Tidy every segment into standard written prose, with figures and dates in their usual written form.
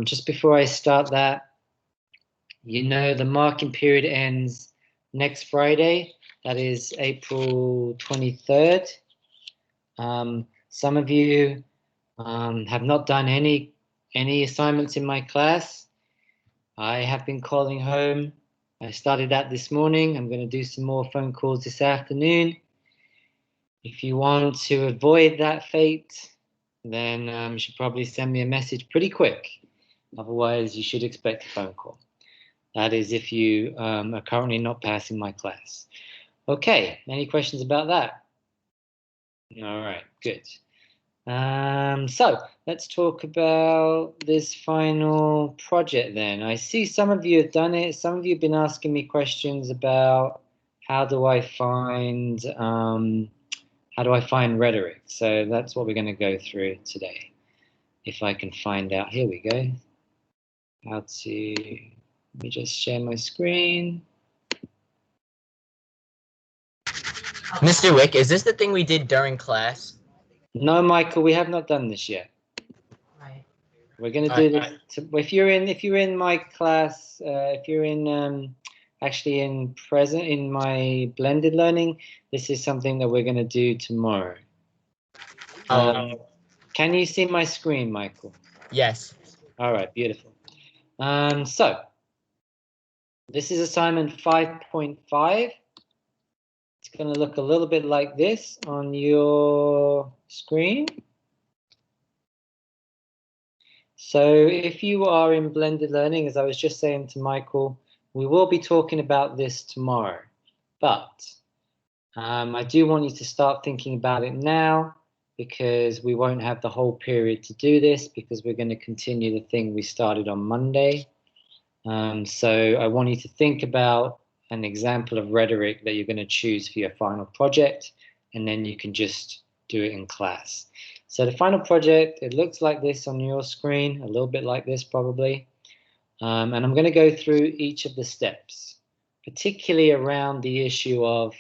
Just before I start that, you know the marking period ends next Friday. That is April 23rd. Some of you have not done any assignments in my class. I have been calling home. I started that this morning. I'm going to do some more phone calls this afternoon. If you want to avoid that fate, then you should probably send me a message pretty quick. Otherwise, you should expect a phone call. That is if you are currently not passing my class. Okay, any questions about that? All right, good. So let's talk about this final project then. I see some of you have done it. Some of you have been asking me questions about how do I find rhetoric. So that's what we're going to go through today. If I can find out, here we go. Let me just share my screen. Mr. Wick, is this the thing we did during class? No, Michael, we have not done this yet. Right. We're going to do this. If you're in my class, if you're in actually in my blended learning, this is something that we're going to do tomorrow. Can you see my screen, Michael? Yes. All right, beautiful. So this is assignment 5.5. It's going to look a little bit like this on your screen. So if you are in blended learning, as I was just saying to Michael, we will be talking about this tomorrow. But I do want you to start thinking about it now, because we won't have the whole period to do this, because we're going to continue the thing we started on Monday. So I want you to think about an example of rhetoric that you're going to choose for your final project, and then you can just do it in class. So the final project, it looks like this on your screen, a little bit like this probably. And I'm going to go through each of the steps, particularly around the issue of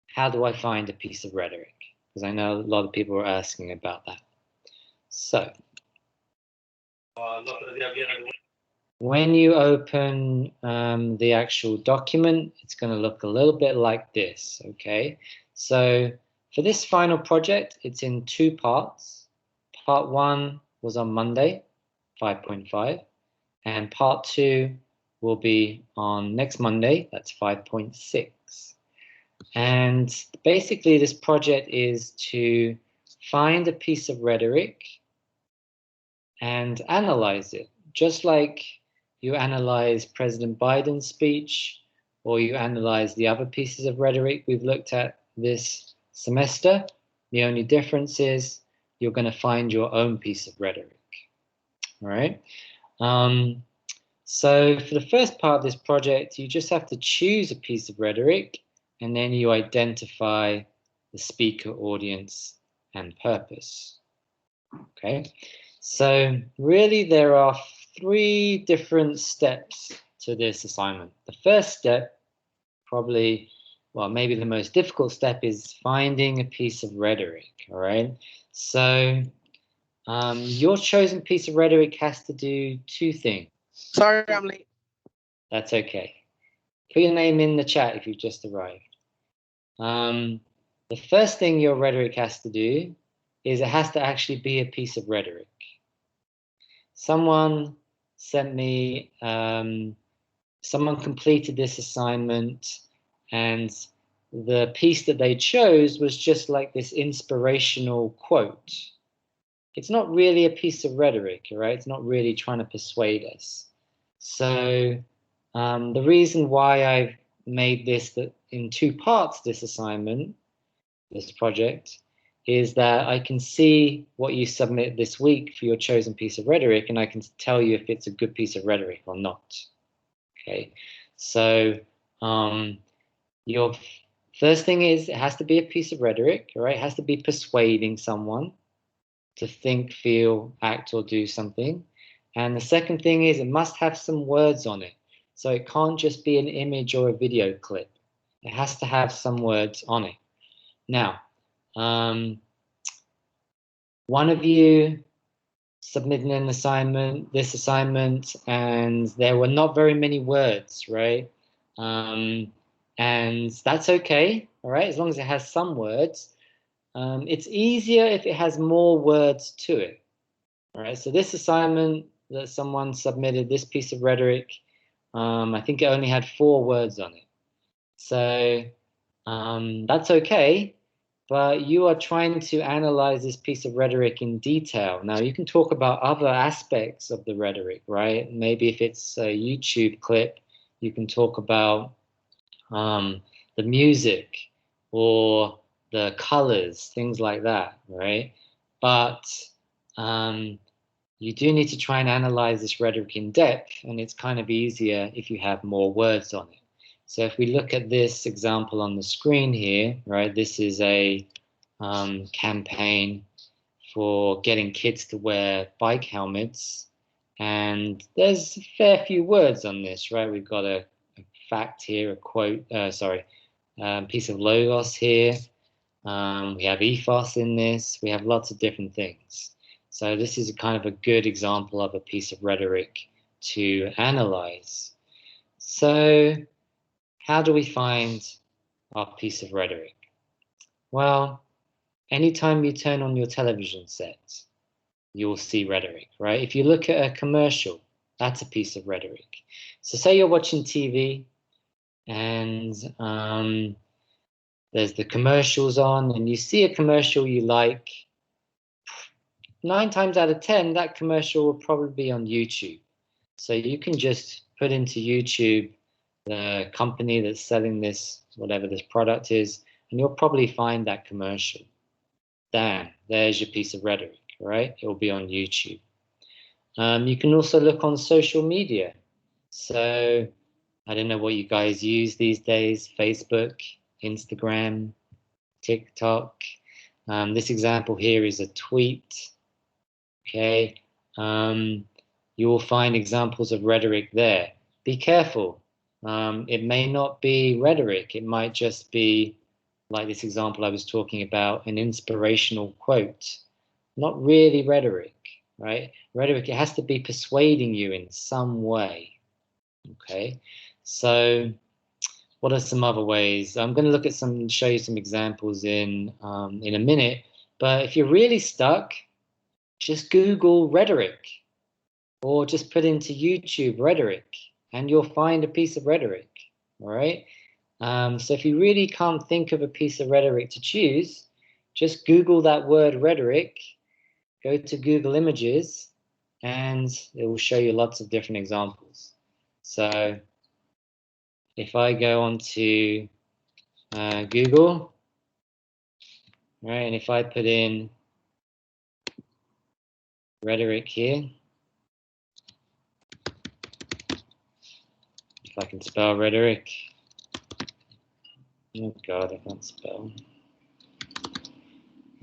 how do I find a piece of rhetoric? Because I know a lot of people are asking about that. So when you open the actual document, it's going to look a little bit like this, okay? So for this final project, it's in two parts. Part 1 was on Monday, 5.5, and part 2 will be on next Monday, that's 5.6. And basically this project is to find a piece of rhetoric and analyze it, just like you analyze President Biden's speech, or you analyze the other pieces of rhetoric we've looked at this semester. The only difference is you're going to find your own piece of rhetoric. All right. So for the first part of this project, you just have to choose a piece of rhetoric, and then you identify the speaker, audience, and purpose. Okay. So really there are 3 different steps to this assignment. The first step, probably, well, maybe the most difficult step, is finding a piece of rhetoric, all right? So your chosen piece of rhetoric has to do 2 things. Sorry, I'm late. That's okay. Put your name in the chat if you've just arrived. The first thing your rhetoric has to do is it has to actually be a piece of rhetoric. Someone sent me, someone completed this assignment, and the piece that they chose was just like this inspirational quote. It's not really a piece of rhetoric, right? It's not really trying to persuade us. So the reason why I've made this in 2 parts, this assignment, this project, is that I can see what you submit this week for your chosen piece of rhetoric, and I can tell you if it's a good piece of rhetoric or not. Okay, so your first thing is it has to be a piece of rhetoric, right? It has to be persuading someone to think, feel, act, or do something. And the second thing is it must have some words on it. So it can't just be an image or a video clip. It has to have some words on it. Now, one of you submitting an assignment, this assignment, and there were not very many words, right? And that's okay, all right, as long as it has some words. It's easier if it has more words to it, all right? So this assignment that someone submitted, this piece of rhetoric, I think it only had 4 words on it. So that's okay, but you are trying to analyze this piece of rhetoric in detail. Now, you can talk about other aspects of the rhetoric, right? Maybe if it's a YouTube clip, you can talk about the music or the colors, things like that, right? But you do need to try and analyze this rhetoric in depth, and it's kind of easier if you have more words on it. So if we look at this example on the screen here, right, this is a campaign for getting kids to wear bike helmets, and there's a fair few words on this, right? We've got a fact here, a quote, piece of logos here. We have ethos in this. We have lots of different things. So this is kind of a good example of a piece of rhetoric to analyze. So how do we find our piece of rhetoric? Well, anytime you turn on your television set, you'll see rhetoric, right? If you look at a commercial, that's a piece of rhetoric. So say you're watching TV and there's the commercials on and you see a commercial you like. 9 times out of 10, that commercial will probably be on YouTube. So you can just put into YouTube the company that's selling this, whatever this product is, and you'll probably find that commercial. Damn, there's your piece of rhetoric, right? It will be on YouTube. You can also look on social media. So I don't know what you guys use these days, Facebook, Instagram, TikTok. This example here is a tweet. Okay, you will find examples of rhetoric there. Be careful. It may not be rhetoric. It might just be, like this example I was talking about, an inspirational quote. Not really rhetoric, right? Rhetoric, it has to be persuading you in some way. Okay, so what are some other ways? I'm going to look at show you some examples in a minute. But if you're really stuck, just Google rhetoric or just put into YouTube rhetoric and you'll find a piece of rhetoric, all right? So if you really can't think of a piece of rhetoric to choose, just Google that word rhetoric, go to Google Images, and it will show you lots of different examples. So if I go on to Google, right, and if I put in rhetoric here, if I can spell rhetoric, oh God, I can't spell.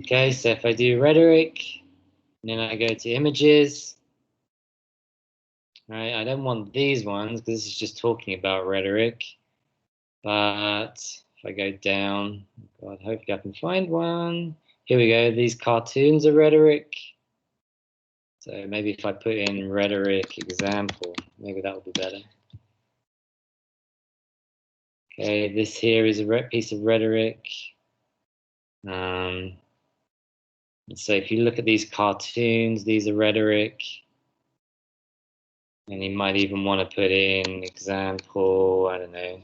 Okay, so if I do rhetoric, and then I go to images, right, I don't want these ones because this is just talking about rhetoric. But if I go down, God, hopefully I can find one. Here we go, these cartoons are rhetoric. So maybe if I put in rhetoric example, maybe that will be better. Okay, this here is a piece of rhetoric. So if you look at these cartoons, these are rhetoric. And you might even want to put in example, I don't know,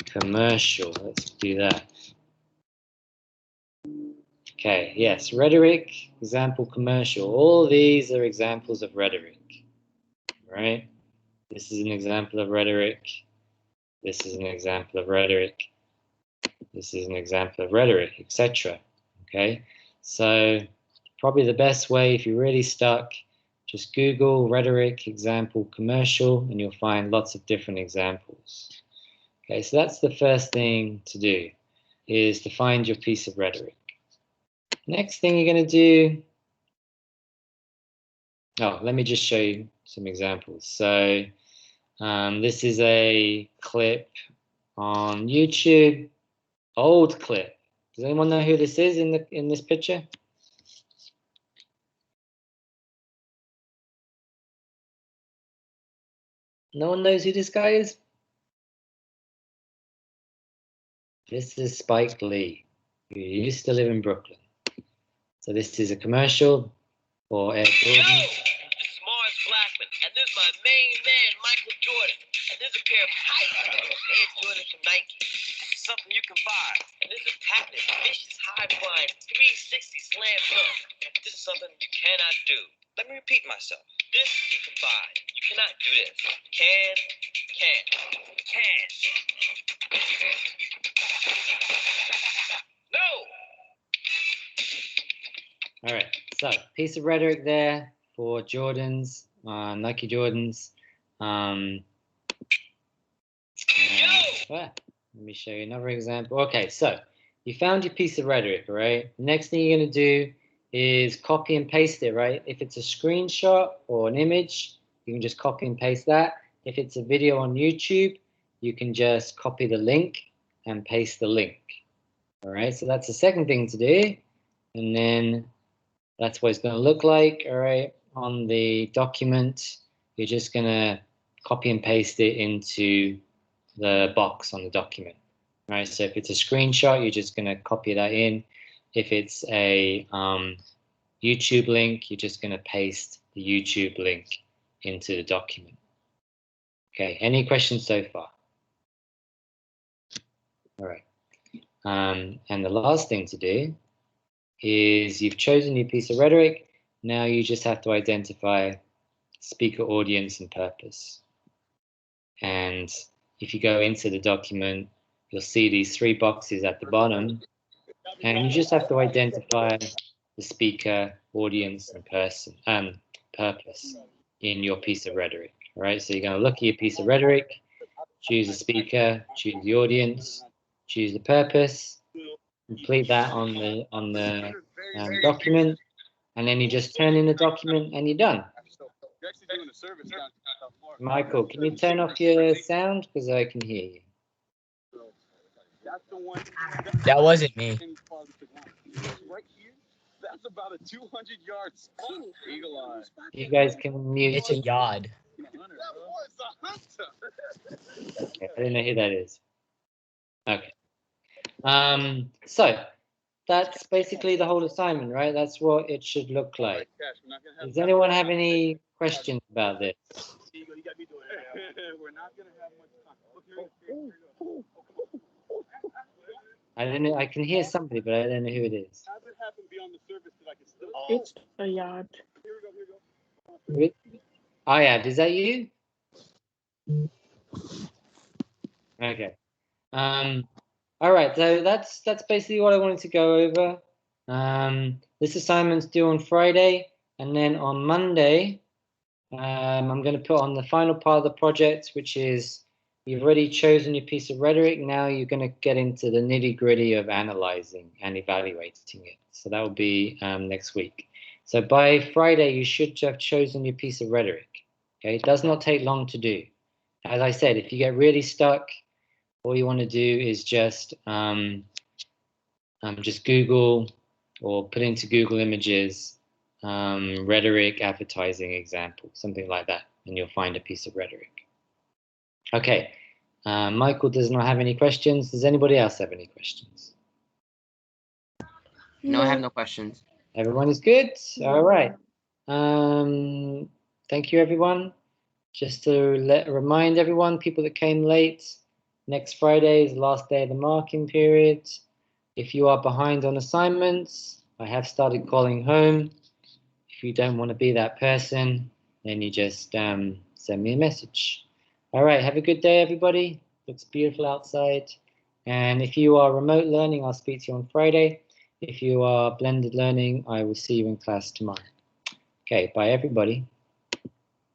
commercial. Let's do that. Okay, yes, rhetoric, example, commercial. All these are examples of rhetoric, right? This is an example of rhetoric. This is an example of rhetoric. This is an example of rhetoric, etc. Okay, so probably the best way if you're really stuck, just Google rhetoric, example, commercial, and you'll find lots of different examples. Okay, so that's the first thing to do, is to find your piece of rhetoric. Next thing you're going to do, let me just show you some examples. So this is a clip on YouTube, old clip. Does anyone know who this is in this picture? No one knows who this guy is? This is Spike Lee, who used to live in Brooklyn. So this is a commercial for Air Jordan. Yo, this is Mars Blackman, and this is my main man, Michael Jordan. And this is a pair of tight Air Jordan from Nike. This is something you can buy. And this is a patented, vicious, high-flying, 360 slam dunk. This is something you cannot do. Let me repeat myself. This you can buy. You cannot do this. Can. No! All right, so piece of rhetoric there for Jordans, Nike Jordans. Let me show you another example. Okay, so you found your piece of rhetoric, right? Next thing you're going to do is copy and paste it, right? If it's a screenshot or an image, you can just copy and paste that. If it's a video on YouTube, you can just copy the link and paste the link. All right, so that's the second thing to do. And then that's what it's going to look like. All right, on the document, you're just going to copy and paste it into the box on the document. All right, so if it's a screenshot, you're just going to copy that in. If it's a YouTube link, you're just going to paste the YouTube link into the document. Okay, any questions so far? All right. And the last thing to do is you've chosen your piece of rhetoric. Now you just have to identify speaker, audience, and purpose. And if you go into the document, you'll see these three boxes at the bottom. And you just have to identify the speaker, audience, and purpose in your piece of rhetoric. All right, so you're going to look at your piece of rhetoric, choose the speaker, choose the audience, choose the purpose, complete that on the document, and then you just turn in the document and you're done. Michael, can you turn off your sound because I can hear you? That wasn't me. That's about a 200-yard spot. Eagle eye. You guys can mute. It's a yard. That was a hunter. Okay, I don't know who that is. Okay. So that's basically the whole assignment, right? That's what it should look like. Does anyone have any questions about this? We're not gonna have much time. I don't know. I can hear somebody, but I don't know who it is. Have it happen beyond the surface that I can still. It's a yacht. Here we go. Oh yeah, is that you? Okay. All right. So that's basically what I wanted to go over. This assignment's due on Friday, and then on Monday, I'm going to put on the final part of the project, which is you've already chosen your piece of rhetoric. Now you're going to get into the nitty-gritty of analyzing and evaluating it. So that will be next week. So by Friday, you should have chosen your piece of rhetoric. Okay, it does not take long to do. As I said, if you get really stuck, all you want to do is just Google or put into Google Images rhetoric advertising example, something like that, and you'll find a piece of rhetoric. Okay, Michael does not have any questions. Does anybody else have any questions? No, I have no questions. Everyone is good? All right. Thank you, everyone. Just to remind everyone, people that came late, next Friday is the last day of the marking period. If you are behind on assignments, I have started calling home. If you don't want to be that person, then you just send me a message. All right, have a good day, everybody. Looks beautiful outside. And if you are remote learning, I'll speak to you on Friday. If you are blended learning, I will see you in class tomorrow. Okay, bye, everybody.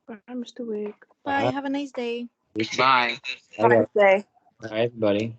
Bye, Mr. Wick. Bye. Have a nice day. Bye. All right, Day. everybody.